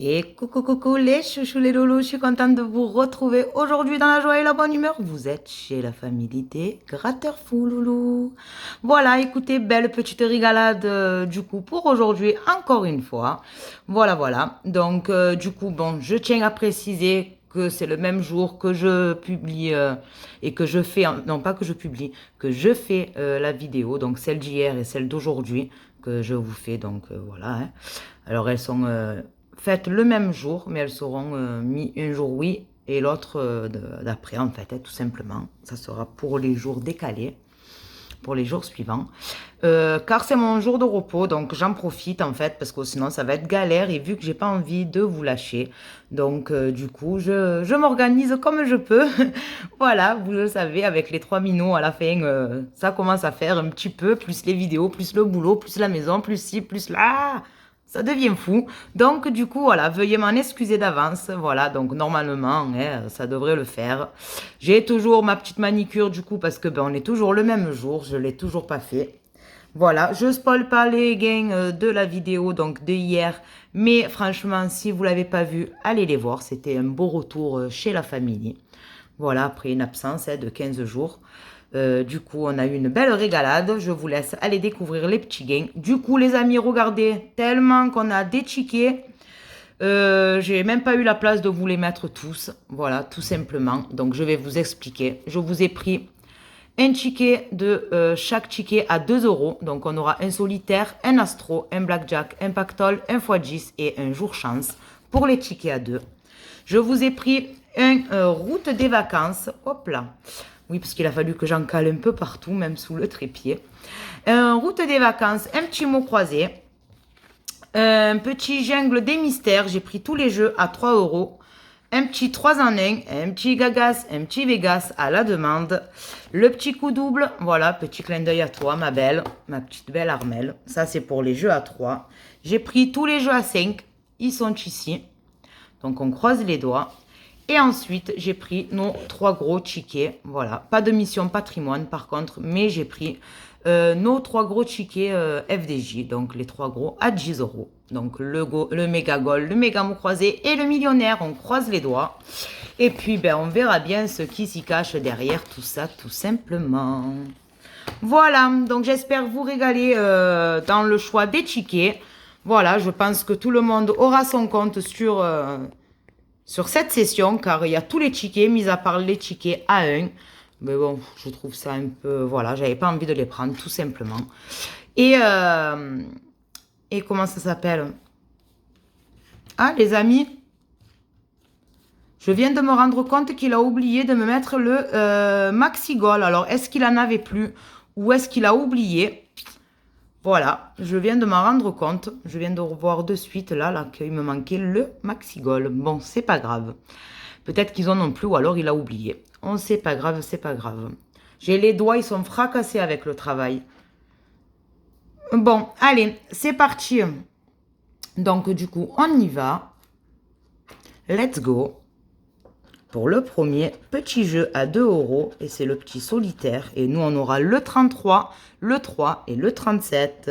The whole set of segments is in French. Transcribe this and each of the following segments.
Et coucou coucou les chouchous les loulous, je suis contente de vous retrouver aujourd'hui dans la joie et la bonne humeur. Vous êtes chez la famille des gratteurs fous loulou. Voilà, écoutez, belle petite régalade du coup pour aujourd'hui encore une fois. Voilà. Donc du coup, bon, je tiens à préciser que c'est le même jour que je publie et que je fais, non pas que je publie, que je fais la vidéo, donc celle d'hier et celle d'aujourd'hui que je vous fais, donc voilà. Hein. Alors elles sont faites le même jour, mais elles seront mis un jour oui et l'autre d'après en fait, hein, tout simplement. Ça sera pour les jours décalés, pour les jours suivants. Car c'est mon jour de repos, donc j'en profite en fait, parce que sinon ça va être galère et vu que j'ai pas envie de vous lâcher, donc du coup je m'organise comme je peux. Voilà, vous le savez, avec les 3 minots à la fin, ça commence à faire un petit peu, plus les vidéos, plus le boulot, plus la maison, plus ci, plus là. Ça devient fou. Donc, du coup, voilà, veuillez m'en excuser d'avance. Voilà, donc normalement, hein, ça devrait le faire. J'ai toujours ma petite manicure, du coup, parce que ben, on est toujours le même jour. Je ne l'ai toujours pas fait. Voilà, je spoil pas les gains de la vidéo, donc de hier. Mais franchement, si vous l'avez pas vu, allez les voir. C'était un beau retour chez la famille. Voilà, après une absence de 15 jours. Du coup, on a eu une belle régalade. Je vous laisse aller découvrir les petits gains. Du coup, les amis, regardez, tellement qu'on a des tickets. J'ai même pas eu la place de vous les mettre tous. Voilà, tout simplement. Donc, je vais vous expliquer. Je vous ai pris un ticket de chaque ticket à 2 euros. Donc, on aura un solitaire, un astro, un blackjack, un pactole, un x10 et un jour chance pour les tickets à 2. Je vous ai pris un route des vacances. Hop là. Oui, parce qu'il a fallu que j'en cale un peu partout, même sous le trépied. Un route des vacances, un petit mot croisé. Un petit jungle des mystères. J'ai pris tous les jeux à 3 euros. Un petit 3 en 1, un petit gagas, un petit Vegas à la demande. Le petit coup double, voilà, petit clin d'œil à toi, ma belle, ma petite belle Armelle. Ça, c'est pour les jeux à 3. J'ai pris tous les jeux à 5. Ils sont ici. Donc, on croise les doigts. Et ensuite, j'ai pris nos 3 gros tickets. Voilà, pas de mission patrimoine par contre, mais j'ai pris nos 3 gros tickets FDJ. Donc, les 3 gros à 10 euros. Donc, le méga gold, le méga mot croisé et le millionnaire. On croise les doigts. Et puis, ben, on verra bien ce qui s'y cache derrière tout ça, tout simplement. Voilà, donc j'espère vous régaler dans le choix des tickets. Voilà, je pense que tout le monde aura son compte sur cette session, car il y a tous les tickets, mis à part les tickets A1. Mais bon, je trouve ça un peu... Voilà, j'avais pas envie de les prendre, tout simplement. Et comment ça s'appelle? Ah, les amis, je viens de me rendre compte qu'il a oublié de me mettre le Maxi Goal. Alors, est-ce qu'il en avait plus ou est-ce qu'il a oublié? Voilà, je viens de m'en rendre compte. Je viens de revoir de suite là qu'il me manquait le Maxi Goal. Bon, c'est pas grave. Peut-être qu'ils en ont plus ou alors il a oublié. On sait pas grave, c'est pas grave. J'ai les doigts, ils sont fracassés avec le travail. Bon, allez, c'est parti. Donc, du coup, on y va. Let's go. Pour le premier petit jeu à 2 euros, et c'est le petit solitaire. Et nous, on aura le 33, le 3 et le 37.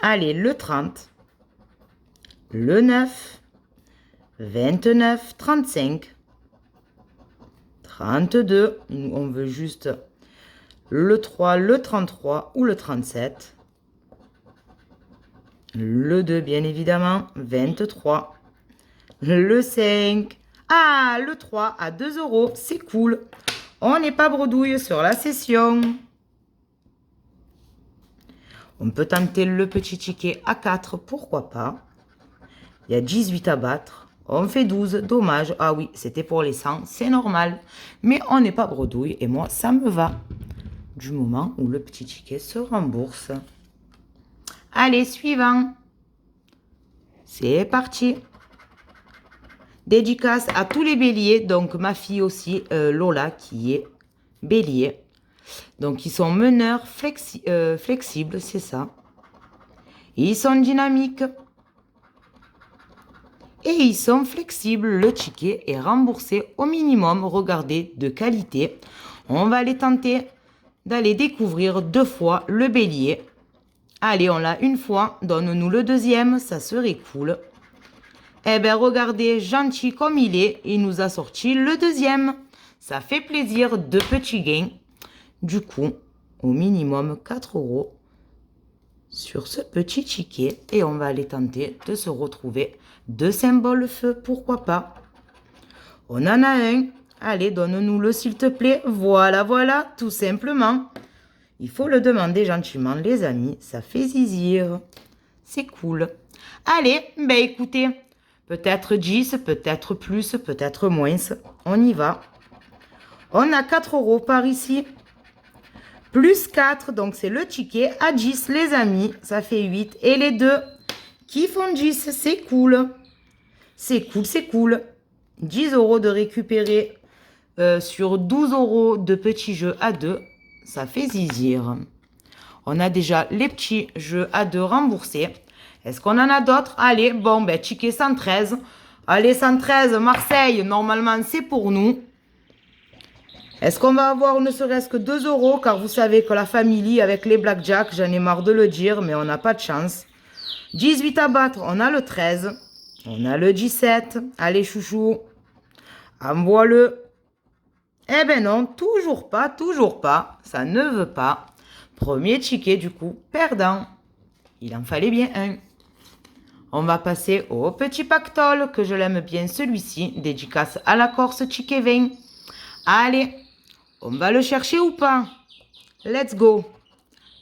Allez, le 30, le 9, 29, 35, 32. Nous, on veut juste le 3, le 33 ou le 37. Le 2, bien évidemment, 23. Le 5. Ah, le 3 à 2 euros, c'est cool. On n'est pas bredouille sur la session. On peut tenter le petit ticket à 4, pourquoi pas. Il y a 18 à battre. On fait 12, dommage. Ah oui, c'était pour les 100, c'est normal. Mais on n'est pas bredouille et moi, ça me va. Du moment où le petit ticket se rembourse. Allez, suivant. C'est parti. Dédicace à tous les béliers, donc ma fille aussi, Lola, qui est bélier. Donc, ils sont meneurs flexibles, c'est ça. Ils sont dynamiques. Et ils sont flexibles. Le ticket est remboursé au minimum. Regardez, de qualité. On va aller tenter d'aller découvrir 2 fois le bélier. Allez, on l'a une fois. Donne-nous le deuxième, ça serait cool. Eh bien, regardez, gentil comme il nous a sorti le deuxième. Ça fait plaisir, 2 petits gains. Du coup, au minimum 4 € sur ce petit ticket. Et on va aller tenter de se retrouver 2 symboles feu, pourquoi pas. On en a un. Allez, donne-nous-le s'il te plaît. Voilà, voilà, tout simplement. Il faut le demander gentiment, les amis. Ça fait zizir. C'est cool. Allez, ben écoutez, peut-être 10, peut-être plus, peut-être moins. On y va. On a 4 € par ici. Plus 4, donc c'est le ticket à 10, les amis. Ça fait 8. Et les deux qui font 10, c'est cool. C'est cool, c'est cool. 10 € de récupérer sur 12 € de petits jeux à 2. Ça fait zizir. On a déjà les petits jeux à 2 remboursés. Est-ce qu'on en a d'autres? Allez, bon, ben, ticket 113. Allez, 113, Marseille, normalement, c'est pour nous. Est-ce qu'on va avoir ne serait-ce que 2 €? Car vous savez que la famille, avec les blackjack, j'en ai marre de le dire, mais on n'a pas de chance. 18 à battre, on a le 13. On a le 17. Allez, chouchou. Envoie-le. Eh ben non, toujours pas. Ça ne veut pas. Premier ticket, du coup, perdant. Il en fallait bien un. On va passer au petit pactole, que je l'aime bien celui-ci. Dédicace à la Corse, ticket 20. Allez, on va le chercher ou pas? Let's go.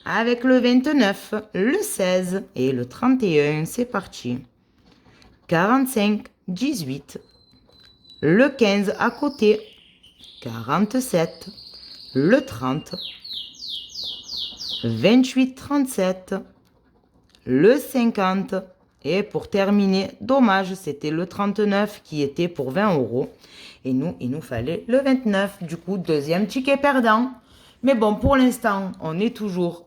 Avec le 29, le 16 et le 31, c'est parti. 45, 18. Le 15 à côté. 47. Le 30. 28, 37. Le 50. Et pour terminer, dommage, c'était le 39 qui était pour 20 €. Et nous, il nous fallait le 29. Du coup, deuxième ticket perdant. Mais bon, pour l'instant, on est toujours,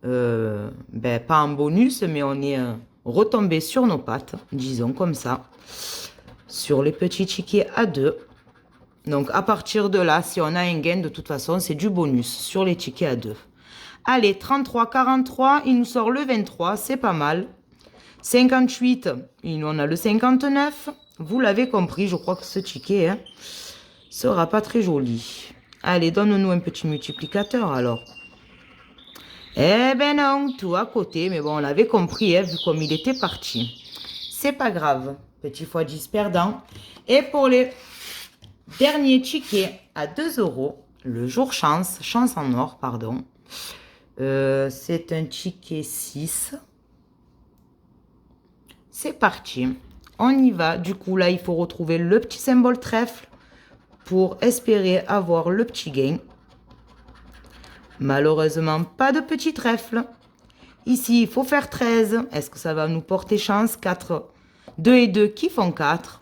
pas en bonus, mais on est retombé sur nos pattes, disons comme ça, sur les petits tickets à 2. Donc, à partir de là, si on a un gain, de toute façon, c'est du bonus sur les tickets à 2. Allez, 33, 43, il nous sort le 23, c'est pas mal. 58, on a le 59. Vous l'avez compris, je crois que ce ticket sera pas très joli. Allez, donne-nous un petit multiplicateur alors. Eh ben non, tout à côté, mais bon, on l'avait compris, vu comme il était parti. C'est pas grave, petit x 10 perdant. Et pour les derniers tickets à 2 €, le jour chance, chance en or, pardon. C'est un ticket 6. C'est parti. On y va. Du coup, là, il faut retrouver le petit symbole trèfle pour espérer avoir le petit gain. Malheureusement, pas de petit trèfle. Ici, il faut faire 13. Est-ce que ça va nous porter chance? 4. 2 et 2 qui font 4.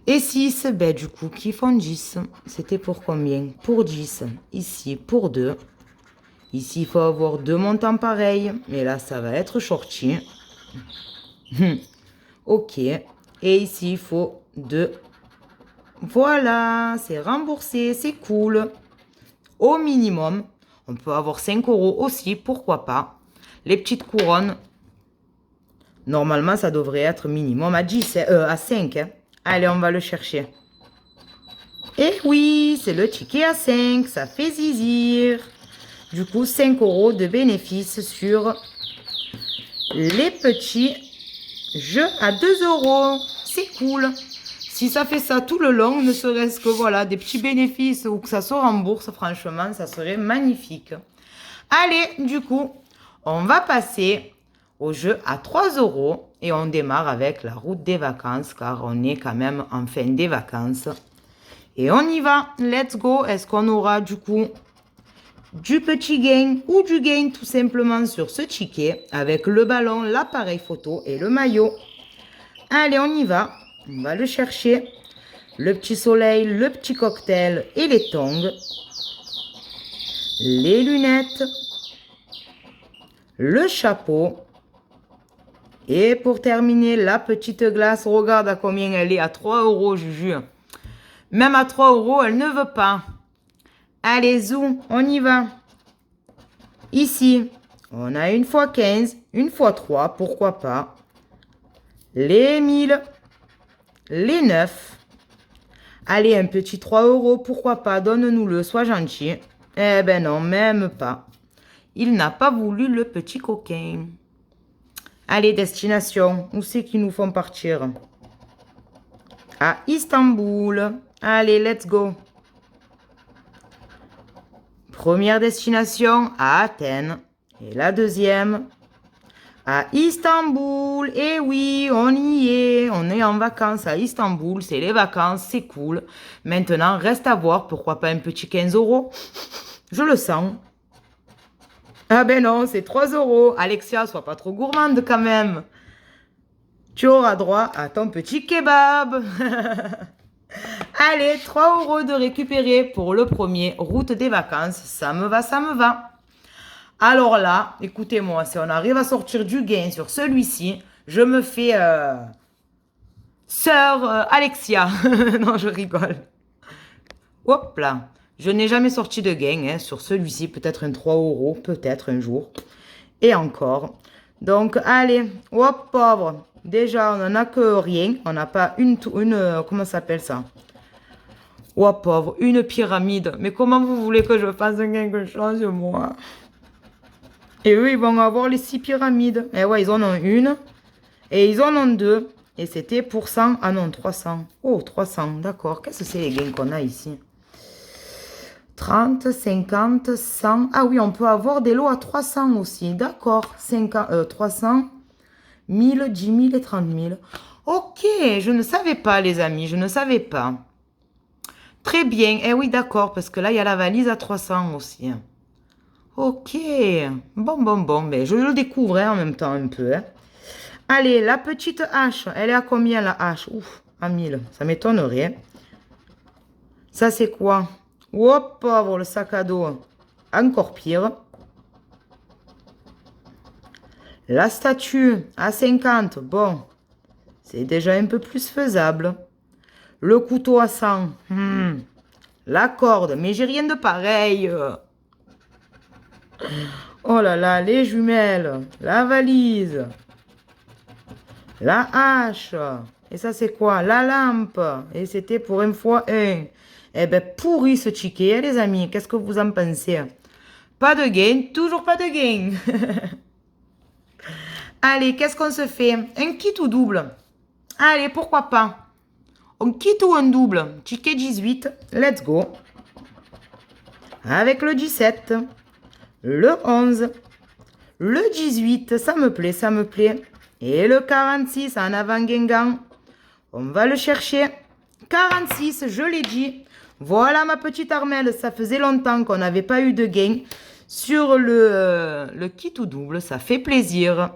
Et 6, ben, du coup, qui font 10. C'était pour combien? Pour 10. Ici, pour 2. Ici, il faut avoir 2 montants pareils. Mais là, ça va être shorty. Ok. Et ici, il faut 2. Voilà, c'est remboursé, c'est cool. Au minimum, on peut avoir 5 € aussi, pourquoi pas. Les petites couronnes, normalement, ça devrait être minimum à 10, à 5. Hein. Allez, on va le chercher. Et oui, c'est le ticket à 5, ça fait zizir. Du coup, 5 € de bénéfice sur les petits jeux à 2 €. C'est cool. Si ça fait ça tout le long, ne serait-ce que voilà, des petits bénéfices ou que ça se rembourse, franchement, ça serait magnifique. Allez, du coup, on va passer au jeu à 3 € et on démarre avec la route des vacances car on est quand même en fin des vacances. Et on y va, let's go. Est-ce qu'on aura du coup du petit gain ou du gain tout simplement sur ce ticket avec le ballon, l'appareil photo et le maillot? Allez, on y va. On va le chercher. Le petit soleil, le petit cocktail et les tongs. Les lunettes. Le chapeau. Et pour terminer, la petite glace. Regarde à combien elle est. À 3 €, Juju. Même à 3 €, elle ne veut pas. Allez, zoom, on y va. Ici, on a une fois 15, une fois 3, pourquoi pas. Les 1000, les 9. Allez, un petit 3 euros, pourquoi pas, donne-nous-le, sois gentil. Eh ben non, même pas. Il n'a pas voulu le petit coquin. Allez, destination, où c'est qu'ils nous font partir? À Istanbul. Allez, let's go. Première destination à Athènes. Et la deuxième à Istanbul. Et oui, on y est. On est en vacances à Istanbul. C'est les vacances, c'est cool. Maintenant, reste à voir. Pourquoi pas un petit 15 euros? Je le sens. Ah ben non, c'est 3 euros. Alexia, sois pas trop gourmande quand même. Tu auras droit à ton petit kebab. Allez, 3 euros de récupérer pour le premier. Route des vacances. Ça me va, ça me va. Alors là, écoutez-moi, si on arrive à sortir du gain sur celui-ci, je me fais sœur Alexia. Non, je rigole. Hop là. Je n'ai jamais sorti de gain hein, sur celui-ci. Peut-être un 3 euros, peut-être un jour. Et encore. Donc, allez. Hop, pauvre. Déjà, on n'en a que rien. On n'a pas comment ça s'appelle ça? Oh, pauvre. Une pyramide. Mais comment vous voulez que je fasse quelque chose, moi? Et eux, ils vont avoir les 6 pyramides. Et ouais, ils en ont une. Et ils en ont deux. Et c'était pour 100. Ah non, 300. Oh, 300. D'accord. Qu'est-ce que c'est les gains qu'on a ici? 30, 50, 100. Ah oui, on peut avoir des lots à 300 aussi. D'accord. 300, 1000, 10 000 et 30 000. Ok, je ne savais pas, les amis. Je ne savais pas. Très bien. Eh oui, d'accord. Parce que là, il y a la valise à 300 aussi. Ok. Bon. Mais je le découvre hein, en même temps un peu. Hein. Allez, la petite hache. Elle est à combien, la hache? Ouf, à 1000. Ça m'étonnerait. Ça, c'est quoi? Oh, pauvre, le sac à dos. Encore pire. La statue à 50. Bon, c'est déjà un peu plus faisable. Le couteau à 100. La corde. Mais j'ai rien de pareil. Oh là là, les jumelles. La valise. La hache. Et ça, c'est quoi? La lampe. Et c'était pour une fois un. Eh ben, pourri ce ticket, hein, les amis. Qu'est-ce que vous en pensez? Pas de gain, toujours pas de gain. Allez, qu'est-ce qu'on se fait? Un kit ou double? Allez, pourquoi pas? Un kit ou un double? Ticket 18, let's go. Avec le 17, le 11, le 18, ça me plaît, ça me plaît. Et le 46 en avant Guingamp. On va le chercher. 46, je l'ai dit. Voilà ma petite Armelle, ça faisait longtemps qu'on n'avait pas eu de gain sur le kit ou double, ça fait plaisir.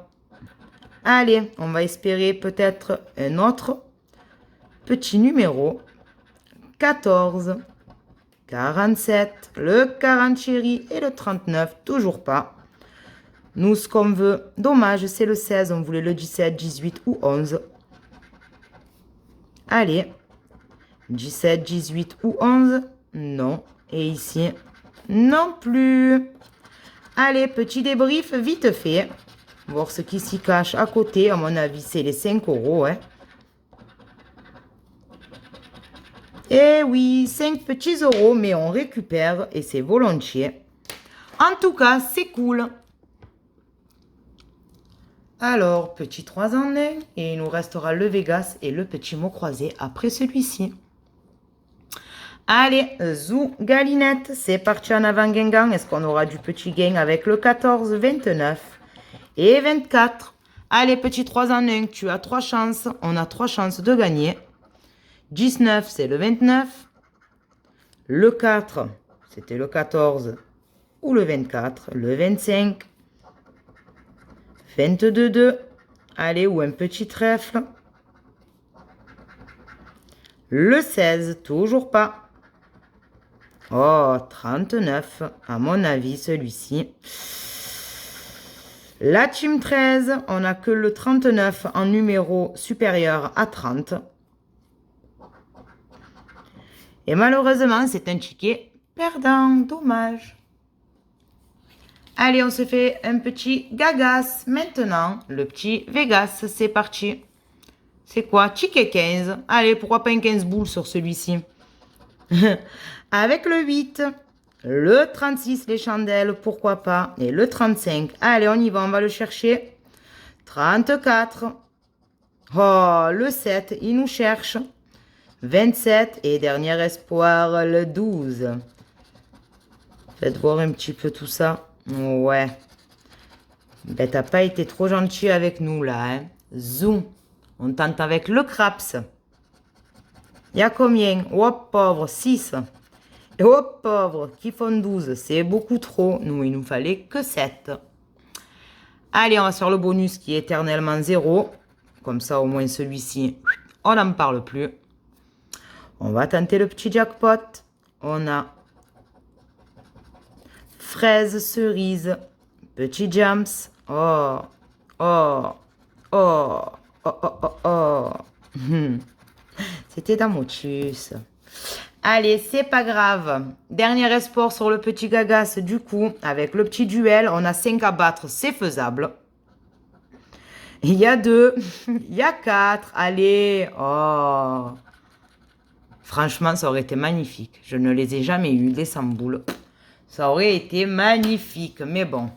Allez, on va espérer peut-être un autre petit numéro. 14, 47, le 40 chéri et le 39, toujours pas. Nous, ce qu'on veut, dommage, c'est le 16, on voulait le 17, 18 ou 11. Allez. 17, 18 ou 11? Non. Et ici? Non plus. Allez, petit débrief vite fait. Voir ce qui s'y cache à côté. À mon avis, c'est les 5 euros. Hein. Eh oui, 5 petits euros, mais on récupère et c'est volontiers. En tout cas, c'est cool. Alors, petit 3 en 1. Et il nous restera le Vegas et le petit mot croisé après celui-ci. Allez, zou galinette, c'est parti en avant Guingamp. Est-ce qu'on aura du petit gain avec le 14, 29 et 24? Allez, petit 3 en 1, tu as 3 chances. On a 3 chances de gagner. 19, c'est le 29. Le 4, c'était le 14 ou le 24. Le 25. 22, 2. Allez, ou un petit trèfle. Le 16, toujours pas. Oh, 39, à mon avis, celui-ci. La team 13, on n'a que le 39 en numéro supérieur à 30. Et malheureusement, c'est un ticket perdant. Dommage. Allez, on se fait un petit gagas. Maintenant, le petit Vegas, c'est parti. C'est quoi? Ticket 15. Allez, pourquoi pas un 15 boules sur celui-ci? Avec le 8, le 36, les chandelles, pourquoi pas? Et le 35. Allez, on y va, on va le chercher. 34. Oh, le 7, il nous cherche. 27 et dernier espoir, le 12. Faites voir un petit peu tout ça. Ouais. Ben, t'as pas été trop gentil avec nous, là, hein. Zoom. On tente avec le craps. Il y a combien? Oh, pauvre, 6. Et oh, pauvre, qui font 12. C'est beaucoup trop. Nous, il nous fallait que 7. Allez, on va sur le bonus qui est éternellement 0. Comme ça, au moins, celui-ci, on n'en parle plus. On va tenter le petit jackpot. On a fraise, cerise, petit jams. Oh, oh, oh, oh, oh, oh, oh. C'était Damotus. Allez, c'est pas grave. Dernier espoir sur le petit gagas. Du coup, avec le petit duel, on a 5 à battre. C'est faisable. Il y a 2. Il y a 4. Allez. Oh. Franchement, ça aurait été magnifique. Je ne les ai jamais eus, des 100 boules. Ça aurait été magnifique. Mais bon.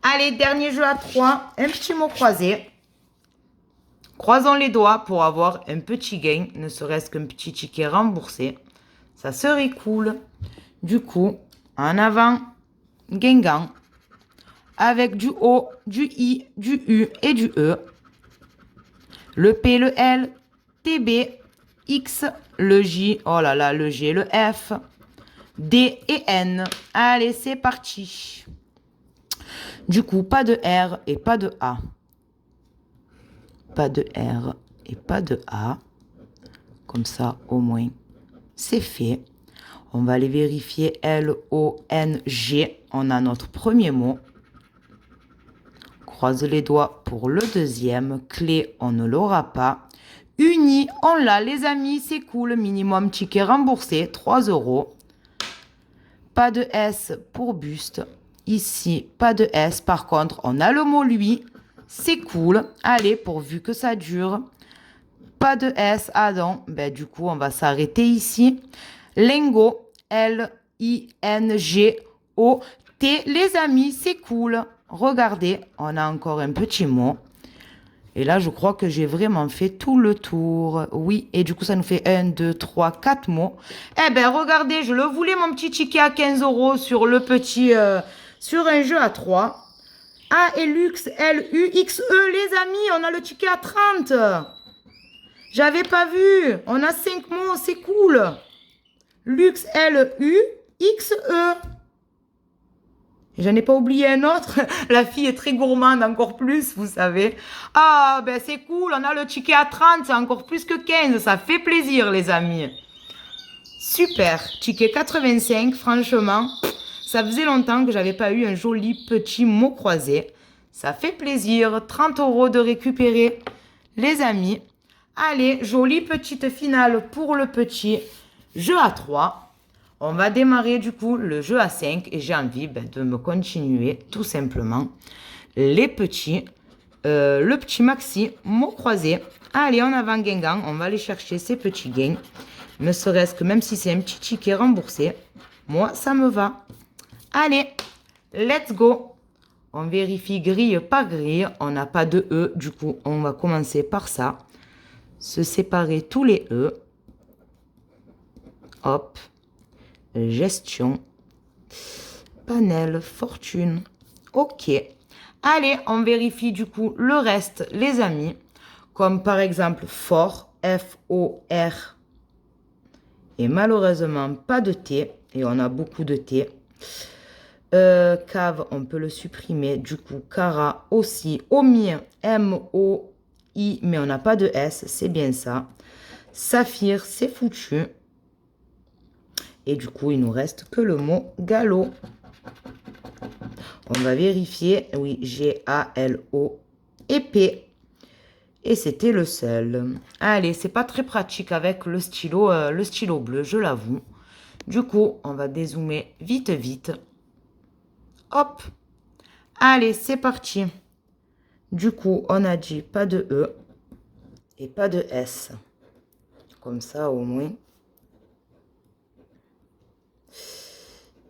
Allez, dernier jeu à 3. Un petit mot croisé. Croisons les doigts pour avoir un petit gain. Ne serait-ce qu'un petit ticket remboursé. Ça serait cool. Du coup, en avant, Guingamp. Avec du O, du I, du U et du E. Le P, le L, TB, X, le J, oh là là, le G, le F, D et N. Allez, c'est parti. Du coup, pas de R et pas de A. Pas de R et pas de A. Comme ça, au moins, c'est fait. On va aller vérifier L, O, N, G. On a notre premier mot. Croise les doigts pour le deuxième. Clé, on ne l'aura pas. Uni, on l'a, les amis, c'est cool. Minimum ticket remboursé, 3 €. Pas de S pour buste. Ici, pas de S. Par contre, on a le mot lui. C'est cool. Allez, pourvu que ça dure. Pas de S. Ah non, ben, du coup, on va s'arrêter ici. Lingo, L-I-N-G-O-T. Les amis, c'est cool. Regardez, on a encore un petit mot. Et là, je crois que j'ai vraiment fait tout le tour. Oui, et du coup, ça nous fait 1, 2, 3, 4 mots. Eh ben, regardez, je le voulais, mon petit ticket à 15 € sur le petit... sur un jeu à 3. A et Lux, L-U-X-E, les amis, on a le ticket à 30. J'avais pas vu. On a 5 mots, c'est cool. Lux, L-U-X-E. J'en ai pas oublié un autre. La fille est très gourmande, encore plus, vous savez. Ah, ben c'est cool, on a le ticket à 30, c'est encore plus que 15. Ça fait plaisir, les amis. Super. Ticket 85, franchement. Ça faisait longtemps que j'avais pas eu un joli petit mot croisé. Ça fait plaisir. 30 € de récupérer, les amis. Allez, jolie petite finale pour le petit jeu à 3. On va démarrer du coup le jeu à 5 et j'ai envie de me continuer tout simplement les petits, le petit maxi, mot croisé. Allez, en avant Guingamp, on va aller chercher ces petits gains. Ne serait-ce que même si c'est un petit ticket remboursé, moi ça me va. Allez, let's go. On vérifie grille par grille, on n'a pas de E, du coup on va commencer par ça. Se séparer tous les E. Hop. Gestion, panel, fortune, ok. Allez, on vérifie du coup le reste, les amis, comme par exemple fort, F-O-R, et malheureusement pas de T, et on a beaucoup de T. Cave, on peut le supprimer, du coup, Cara aussi, Omi, M-O-I, mais on n'a pas de S, c'est bien ça. Saphir, c'est foutu. Et du coup, il nous reste que le mot galop. On va vérifier. Oui, G-A-L-O et P. Et c'était le seul. Allez, c'est pas très pratique avec le stylo bleu, je l'avoue. Du coup, on va dézoomer vite, vite. Hop. Allez, c'est parti. Du coup, on a dit pas de E et pas de S. Comme ça, au moins.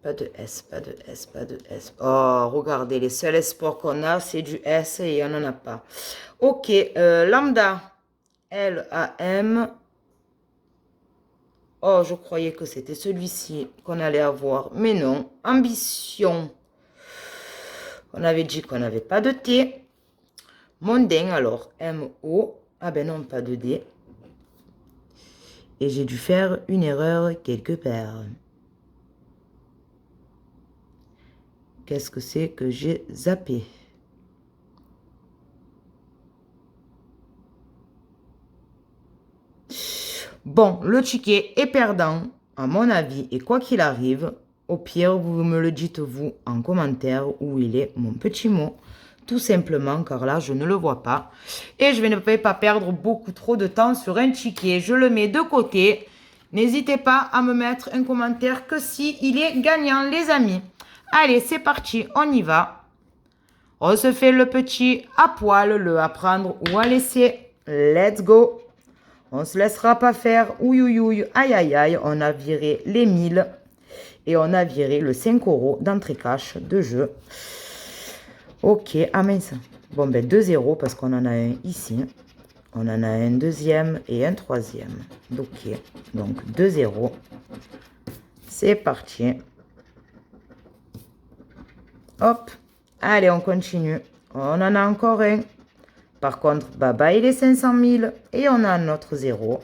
Pas de S, pas de S, pas de S. Oh, regardez, les seuls espoirs qu'on a, c'est du S et on n'en a pas. Ok, lambda, L-A-M. Oh, je croyais que c'était celui-ci qu'on allait avoir. Mais non, ambition. On avait dit qu'on n'avait pas de T. Mondain, alors, M-O. Ah ben non, pas de D. Et j'ai dû faire une erreur quelque part. Qu'est-ce que c'est que j'ai zappé? Bon, le ticket est perdant, à mon avis, et quoi qu'il arrive, au pire, vous me le dites vous en commentaire où il est mon petit mot. Tout simplement, car là, je ne le vois pas. Et je ne vais pas perdre beaucoup trop de temps sur un ticket. Je le mets de côté. N'hésitez pas à me mettre un commentaire que si il est gagnant, les amis. Allez, c'est parti, on y va. On se fait le petit à poil, le à prendre ou à laisser. Let's go. On se laissera pas faire. Ouïe, ouïe, ouïe, aïe, aïe, aïe. On a viré les 1000 et on a viré le 5 € d'entrée cash de jeu. Ok, ah mince. Bon, ben 2-0 parce qu'on en a un ici. On en a un deuxième et un troisième. Ok, donc 2-0. C'est parti. Hop. Allez, on continue. On en a encore un. Par contre, Baba, il est 500 000 et on a un autre 0.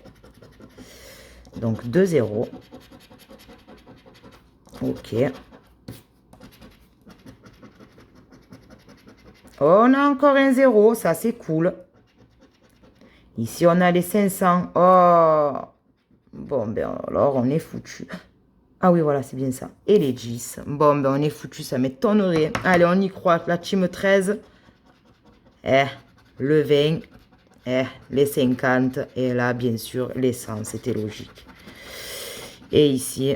Donc 2-0. Ok. On a encore un 0, ça c'est cool. Ici, on a les 500. Oh. Bon, ben alors, on est foutu. Ah oui, voilà, c'est bien ça. Et les 10. Bon, ben on est foutu, ça m'étonnerait. Allez, on y croit. La team 13. Le 20. Les 50. Et là, bien sûr, les 100. C'était logique. Et ici,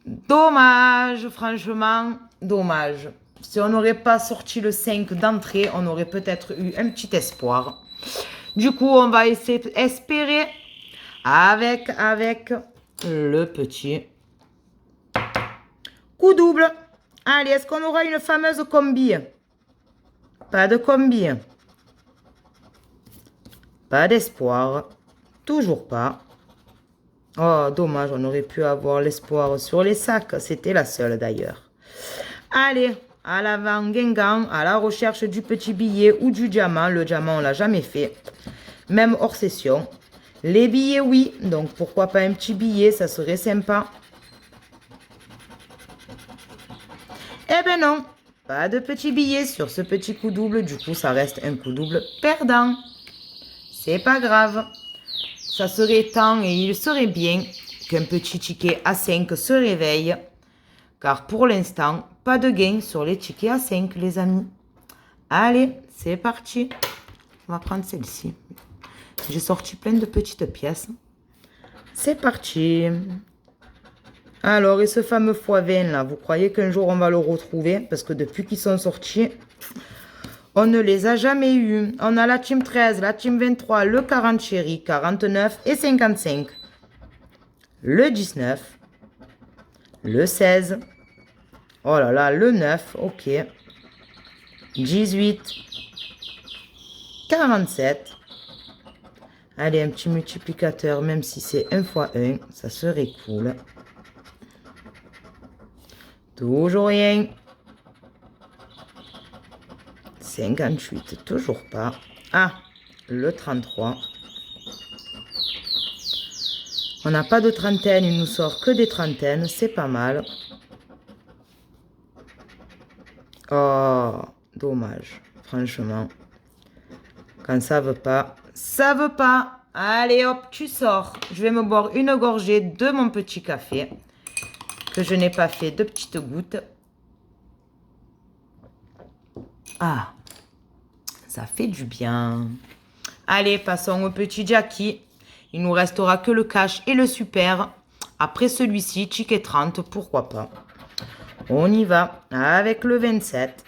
dommage, franchement, dommage. Si on n'aurait pas sorti le 5 d'entrée, on aurait peut-être eu un petit espoir. Du coup, on va essayer d'espérer avec le petit coup double. Allez, est-ce qu'on aura une fameuse combi? Pas de combi. Pas d'espoir. Toujours pas. Oh, dommage, on aurait pu avoir l'espoir sur les sacs. C'était la seule d'ailleurs. Allez, à l'avant, Guingamp, à la recherche du petit billet ou du diamant. Le diamant, on l'a jamais fait. Même hors session. Les billets, oui. Donc, pourquoi pas un petit billet, ça serait sympa. Eh ben non, pas de petit billet sur ce petit coup double. Du coup, ça reste un coup double perdant. C'est pas grave. Ça serait temps et il serait bien qu'un petit ticket à 5 se réveille. Car pour l'instant, pas de gain sur les tickets à 5, les amis. Allez, c'est parti. On va prendre celle-ci. J'ai sorti plein de petites pièces. C'est parti. Alors, et ce fameux x20 là, vous croyez qu'un jour on va le retrouver? Parce que depuis qu'ils sont sortis, on ne les a jamais eus. On a la team 13, la team 23, le 40 chéri, 49 et 55. Le 19. Le 16. Oh là là, le 9, ok. 18. 47. Allez, un petit multiplicateur, même si c'est 1 x 1, ça serait cool. Toujours rien. 58, toujours pas. Ah, le 33. On n'a pas de trentaine, il nous sort que des trentaines, c'est pas mal. Oh, dommage, franchement. Quand ça veut pas, ça veut pas. Allez hop, tu sors. Je vais me boire une gorgée de mon petit café que je n'ai pas fait de petites gouttes. Ah, ça fait du bien. Allez, passons au petit Jackie. Il nous restera que le cash et le super. Après celui-ci, ticket 30, pourquoi pas. On y va avec le 27.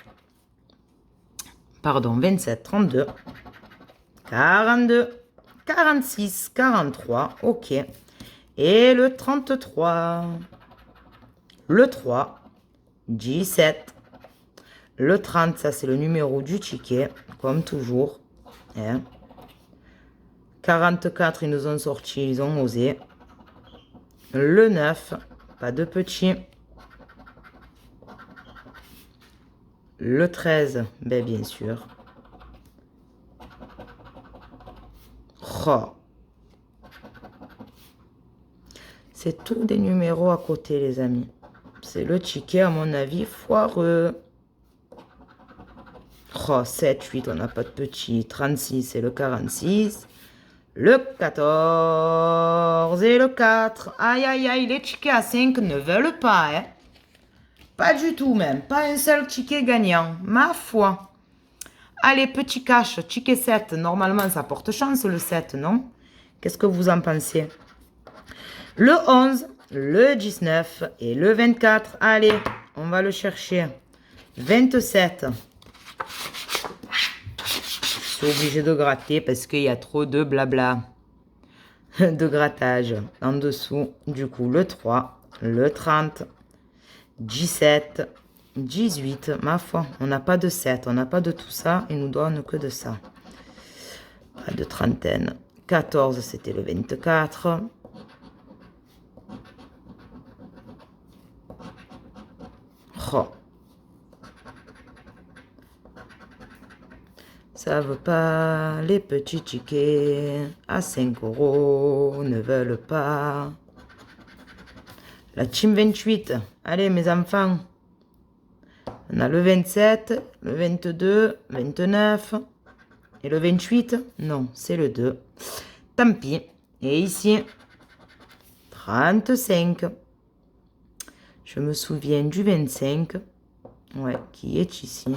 Pardon, 27, 32, 42, 46, 43. Ok. Et le 33. Le 3, 17. Le 30, ça c'est le numéro du ticket, comme toujours. Hein. 44, ils nous ont sorti, ils ont osé. Le 9, pas de petit. Le 13, ben bien sûr. Oh. C'est tous des numéros à côté, les amis. C'est le ticket, à mon avis, foireux. Oh, 7, 8, on n'a pas de petit. 36, c'est le 46. Le 14 et le 4. Aïe, aïe, aïe, les tickets à 5 ne veulent pas, hein. Pas du tout même. Pas un seul ticket gagnant. Ma foi. Allez, petit cash, ticket 7. Normalement, ça porte chance, le 7, non? Qu'est-ce que vous en pensez? Le 11, le 19 et le 24. Allez, on va le chercher. 27. Je suis obligée de gratter parce qu'il y a trop de blabla. De grattage en dessous. Du coup, le 3, le 30, 17, 18. Ma foi, on n'a pas de 7, on n'a pas de tout ça. Il nous donne que de ça. Pas de trentaine. 14, c'était le 24. Oh. Ça veut pas, les petits tickets à 5 € ne veulent pas. La team 28, allez mes enfants. On a le 27, le 22, 29 et le 28. Non, c'est le 2. Tant pis. Et ici, 35. Je me souviens du 25. Ouais, qui est ici.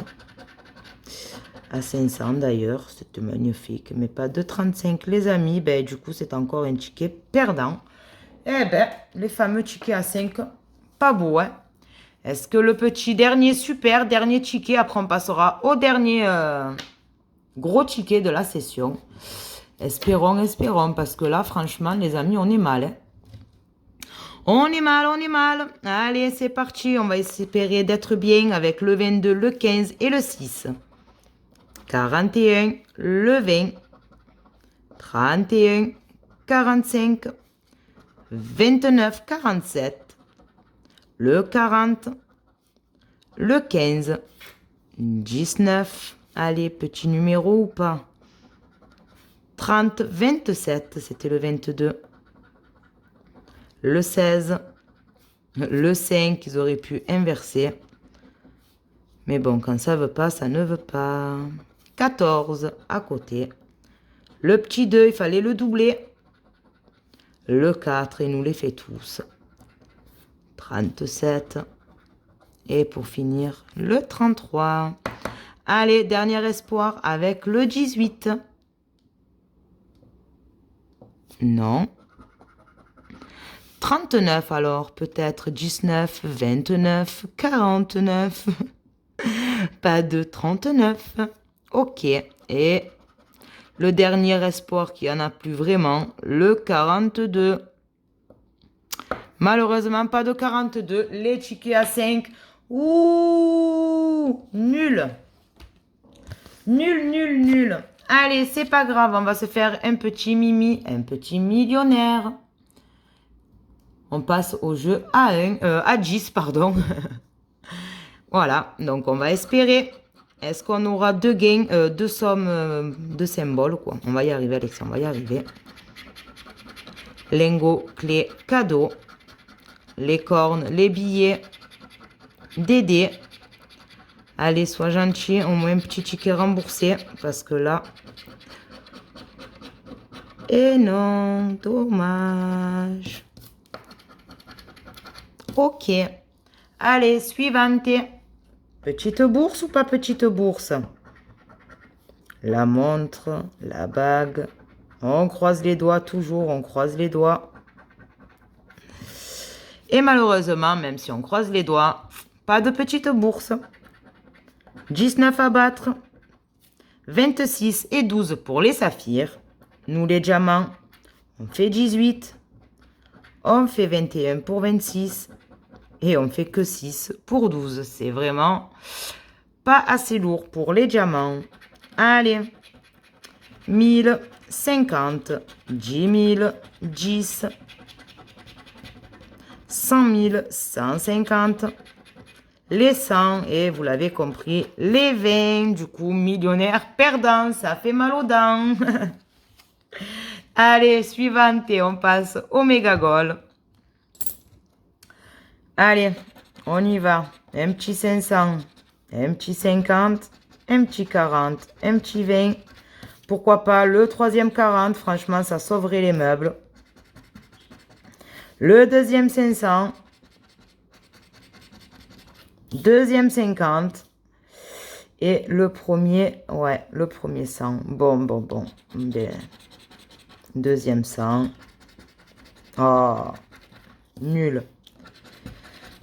À 500 d'ailleurs, c'était magnifique. Mais pas de 35 les amis. Ben, du coup, c'est encore un ticket perdant. Eh ben, les fameux tickets à 5, pas beau, hein. Est-ce que le petit dernier super, dernier ticket, après on passera au dernier gros ticket de la session. Espérons, espérons, parce que là, franchement, les amis, on est mal, hein. On est mal, on est mal. Allez, c'est parti. On va espérer d'être bien avec le 22, le 15 et le 6. 41, le 20, 31, 45, 29, 47, le 40, le 15, 19, allez, petit numéro ou pas, 30, 27, c'était le 22, le 16, le 5, ils auraient pu inverser, mais bon, quand ça veut pas, ça ne veut pas. 14 à côté. Le petit 2, il fallait le doubler. Le 4, il nous les fait tous. 37. Et pour finir, le 33. Allez, dernier espoir avec le 18. Non. 39 alors, peut-être 19, 29, 49. Pas de 39. Ok, et le dernier espoir qui en a plus vraiment, le 42. Malheureusement, pas de 42. Les tickets à 5. Ouh, nul. Nul, nul, nul. Allez, c'est pas grave, on va se faire un petit mimi, un petit millionnaire. On passe au jeu à 10, pardon. Voilà, donc on va espérer. Est-ce qu'on aura deux gains, deux sommes de symboles, quoi? On va y arriver, Alexis, on va y arriver. Lingot, clé, cadeau. Les cornes, les billets. Des dés. Allez, sois gentil, au moins un petit ticket remboursé. Parce que là... Et non, dommage. Ok. Allez, suivante. Petite bourse ou pas petite bourse? La montre, la bague. On croise les doigts, toujours, on croise les doigts. Et malheureusement, même si on croise les doigts, pas de petite bourse. 19 à battre. 26 et 12 pour les saphirs. Nous, les diamants, on fait 18. On fait 21 pour 26. Et on fait que 6 pour 12. C'est vraiment pas assez lourd pour les diamants. Allez. 1000, 50, 10 000, 10, 100 000, 150, les 100 et vous l'avez compris, les 20. Du coup, millionnaire perdant, ça fait mal aux dents. Allez, suivante et on passe au méga goal. Allez, on y va. Un petit 500, un petit 50, un petit 40, un petit 20. Pourquoi pas le troisième 40, franchement, ça sauverait les meubles. Le deuxième 500. Deuxième 50. Et le premier, ouais, le premier 100. Bon. Bien. Deuxième 100. Oh, nul.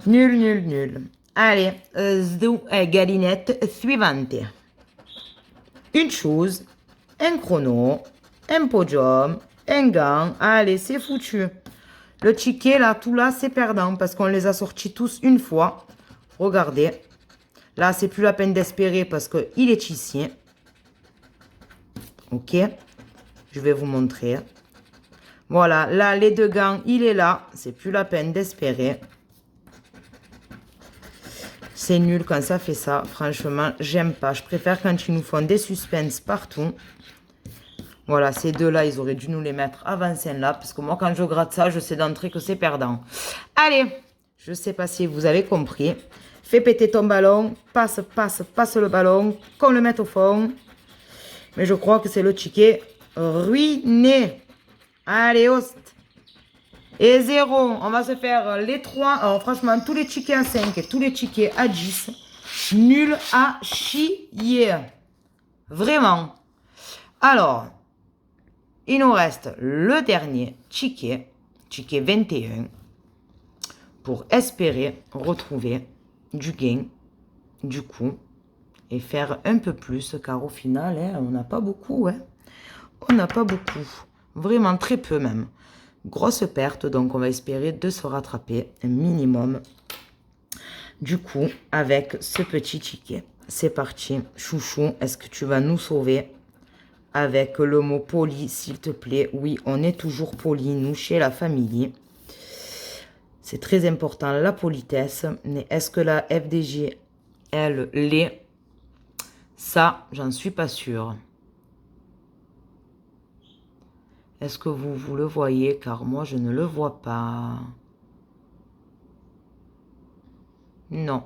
Nul. Allez, galinette suivante. Une chose, un chrono, un podium, un gant. Allez, c'est foutu. Le ticket, là, tout là, c'est perdant parce qu'on les a sortis tous une fois. Regardez. Là, c'est plus la peine d'espérer parce qu'il est ici. Ok. Je vais vous montrer. Voilà, là, les deux gants, il est là. C'est plus la peine d'espérer. C'est nul quand ça fait ça. Franchement, j'aime pas. Je préfère quand ils nous font des suspens partout. Voilà, ces deux-là, ils auraient dû nous les mettre avant celle-là. Parce que moi, quand je gratte ça, je sais d'entrée que c'est perdant. Allez, je sais pas si vous avez compris. Fais péter ton ballon. Passe le ballon. Qu'on le mette au fond. Mais je crois que c'est le ticket ruiné. Allez, host. Et 0. On va se faire les 3. Alors, franchement, tous les tickets à 5 et tous les tickets à 10. Nul à chier. Vraiment. Alors, il nous reste le dernier ticket. Ticket 21. Pour espérer retrouver du gain, du coup, et faire un peu plus, car au final, hein, on n'a pas beaucoup, hein. On n'a pas beaucoup, vraiment très peu même. Grosse perte, donc on va espérer de se rattraper un minimum, du coup, avec ce petit ticket. C'est parti, chouchou, est-ce que tu vas nous sauver avec le mot poli, s'il te plaît? Oui, on est toujours poli, nous, chez la famille. C'est très important, la politesse. Mais est-ce que la FDJ, elle, l'est? Ça, j'en suis pas sûre. Est-ce que vous le voyez? Car moi, je ne le vois pas. Non.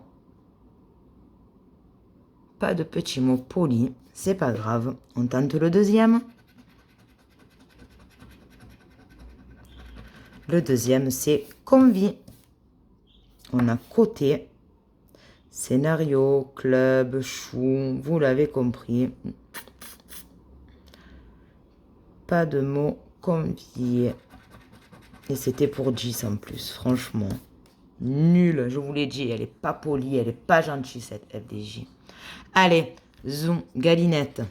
Pas de petit mot poli. C'est pas grave. On tente le deuxième. Le deuxième, c'est convie. On a côté, scénario, club, chou, vous l'avez compris. Pas de mots conviés. Et c'était pour 10 en plus, franchement. Nul, je vous l'ai dit, elle est pas polie, elle est pas gentille cette FDJ. Allez, zoom, galinette.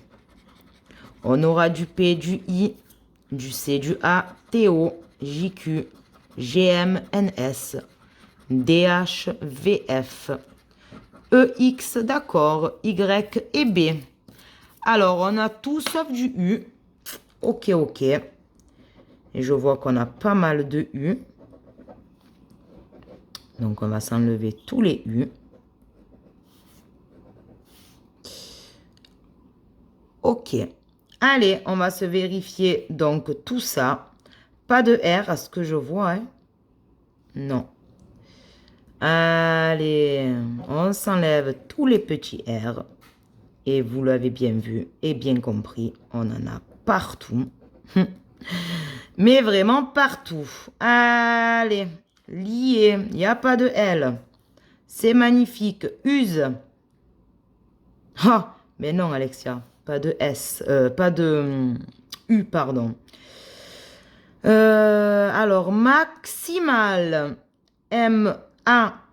On aura du P, du I, du C, du A, TO, JQ, GM, NS, DH, VF, EX, d'accord, Y et B. Alors, on a tout sauf du U. Ok. Et je vois qu'on a pas mal de U. Donc, on va s'enlever tous les U. Ok. Allez, on va se vérifier donc tout ça. Pas de R à ce que je vois. Hein. Non. Allez, on s'enlève tous les petits R. Et vous l'avez bien vu et bien compris, on en a partout. Mais vraiment partout. Allez, lié, il n'y a pas de L. C'est magnifique. Use. Ah, mais non, Alexia, pas de S, pas de U, pardon. Alors, maximal. M-A-X-I-M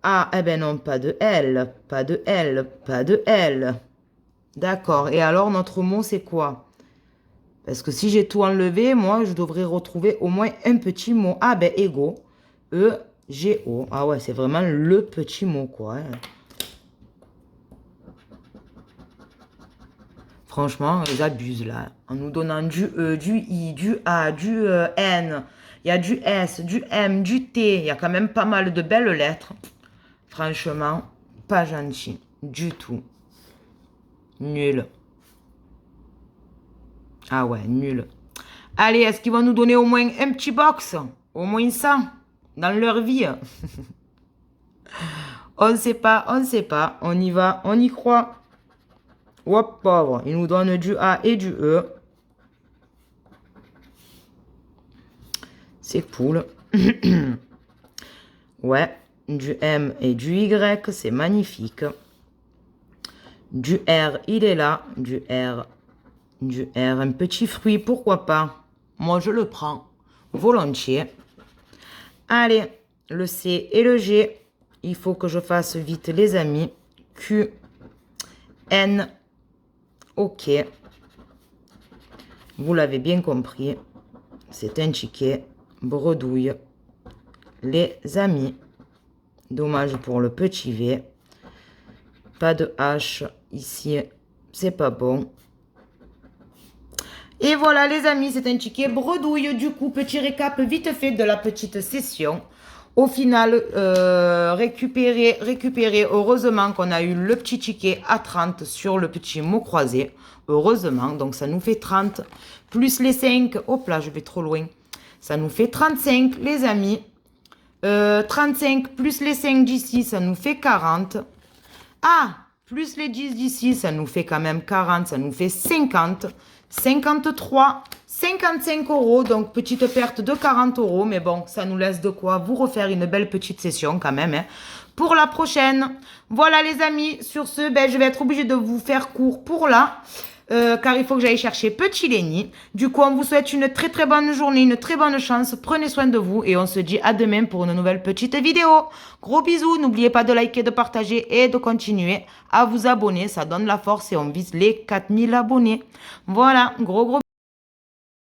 Ah, eh ben non, pas de L, pas de L, pas de L. D'accord. Et alors, notre mot, c'est quoi? Parce que si j'ai tout enlevé, moi, je devrais retrouver au moins un petit mot. Ah, ben, égaux. E-G-O. Ah ouais, c'est vraiment le petit mot, quoi. Hein. Franchement, ils abusent, là. En nous donnant du E, du I, du A, du N. Il y a du S, du M, du T. Il y a quand même pas mal de belles lettres. Franchement, pas gentil. Du tout. Nul. Ah ouais, nul. Allez, est-ce qu'ils vont nous donner au moins un petit box? Au moins ça, dans leur vie. On ne sait pas, on ne sait pas. On y va, on y croit. Hop, pauvre. Ils nous donnent du A et du E. C'est cool. Ouais, du M et du Y, c'est magnifique. Du R, il est là. Du R, un petit fruit, pourquoi pas? Moi, je le prends volontiers. Allez, le C et le G. Il faut que je fasse vite, les amis. Q, N, OK. Vous l'avez bien compris. C'est un ticket bredouille. Les amis. Dommage pour le petit V. Pas de H ici. C'est pas bon. Et voilà les amis, c'est un ticket bredouille. Du coup, petit récap vite fait de la petite session. Au final, récupérer. Heureusement qu'on a eu le petit ticket à 30 sur le petit mot croisé. Heureusement, donc ça nous fait 30. Plus les 5. Hop là, je vais trop loin. Ça nous fait 35 les amis. 35 plus les 5 d'ici, ça nous fait 40. Ah, plus les 10 d'ici, ça nous fait quand même 40. Ça nous fait 50. 53, 55 euros, donc petite perte de 40 euros, mais bon, ça nous laisse de quoi vous refaire une belle petite session quand même, hein, pour la prochaine. Voilà les amis, sur ce, ben, je vais être obligée de vous faire court pour là, car il faut que j'aille chercher petit Lenny. Du coup, on vous souhaite une très très bonne journée, une très bonne chance, prenez soin de vous et on se dit à demain pour une nouvelle petite vidéo. Gros bisous, n'oubliez pas de liker, de partager et de continuer à vous abonner, ça donne la force et on vise les 4000 abonnés. Voilà, gros bisous.